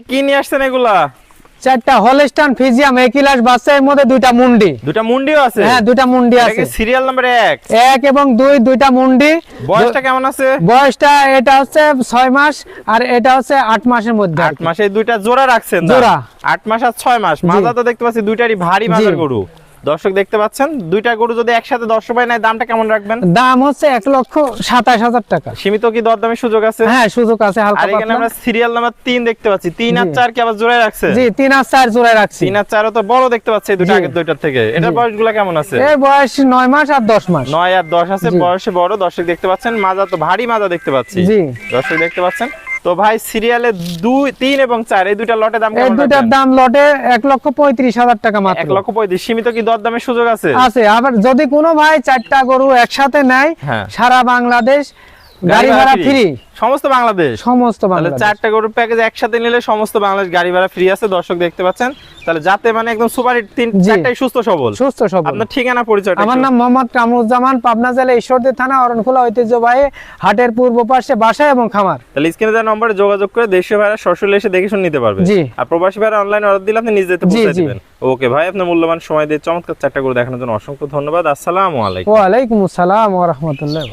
কি নিয়ে আসছেন এগুলা? চারটা হলস্টাইন ফ্রিজিয়ান একিলাস বাচ্চা, এর মধ্যে দুইটা মুন্ডি। দুইটা মুন্ডিও আছে? হ্যাঁ, দুইটা মুন্ডি আছে। সিরিয়াল নাম্বার 1 এবং 2, দুইটা মুন্ডি। বয়সটা কেমন আছে? বয়সটা এটা হচ্ছে 6 মাস আর এটা হচ্ছে 8 মাসের মধ্যে। 8 মাসে এই দুইটা জোড়া রাখছেন? জোড়া 8 মাস আর 6 মাস। মাজা তো দেখতে পাচ্ছি দুইটারই ভারী মাজার গরু। দর্শক দেখতে পাচ্ছেন দুইটা গরু যদি একসাথে 10 ভাই নেয় দামটা কেমন রাখবেন? দাম হচ্ছে 1,27,000 টাকা। সীমিত কি দরদামের সুযোগ আছে? হ্যাঁ, সুযোগ আছে হালকা আর এখানে পাতলা। আমরা সিরিয়াল নাম্বার 3 দেখতে পাচ্ছি। 3 আর 4 কি আবার জোড়ায় রাখছে? জি, 3 আর 4 জোড়ায় রাখছি। 3 আর 4 তো বড় দেখতে পাচ্ছি এই দুটো আগের দুইটার থেকে। এটার বয়সগুলো কেমন আছে? এর বয়স 9 মাস আর 10 মাস। 9 আর 10 আছে, বয়সে বড়। দর্শক দেখতে পাচ্ছেন মাজা তো ভারী মাজা দেখতে পাচ্ছি। জি, দর্শক দেখতে পাচ্ছেন। তো ভাই সিরিয়ালে 2, 3 এবং 4 এই দুইটা লটের দাম এই কেমন? দুটার দাম লটে 1,35,000 টাকা মাত্র। 1,35,000। সীমিত কি দরদামের সুযোগ আছে? আছে। আবার যদি কোনো ভাই 4টা গরু একসাথে নেয়, হ্যাঁ, সারা বাংলাদেশ গাড়ি ভাড়া ফ্রি। সমস্ত বাংলাদেশ? সমস্ত তাহলে বাংলাদেশ। 4টা গরুর প্যাকেজ একসাথে নিলে সমস্ত বাংলাদেশ গাড়ি ভাড়া ফ্রি আছে। দর্শক দেখতে পাচ্ছেন। তাহলে যাতে মানে একদম সুপার হিট 4টাই সুস্থ সবল। সুস্থ সবল। আপনার ঠিকানা পরিচয়টা? আমার নাম মোহাম্মদ কামরুজ্জামান, পাবনা জেলা ঈশ্বরদী থানা, অরণখোলা ঐতিহ্যবাহী হাটের পূর্ব পাশে বাসা এবং খামার। তাহলে স্ক্রিনে দেওয়া নম্বরে যোগাযোগ করে দেশীয় ভাড়া সরাসরি এসে দেখে শুনে নিতে পারবে। জি। আর প্রবাসী ভাড়া অনলাইন অর্ডার দিলে আপনি নিজে যেতে পৌঁছে দিবেন। ওকে ভাই, আপনার মূল্যবান সময় দিয়ে চমৎকার 4টা গরু দেখানোর জন্য অসংখ্য ধন্যবাদ। আসসালামু আলাইকুম। ওয়া আলাইকুম আসসালাম ওয়া রাহমাতুল্লাহ।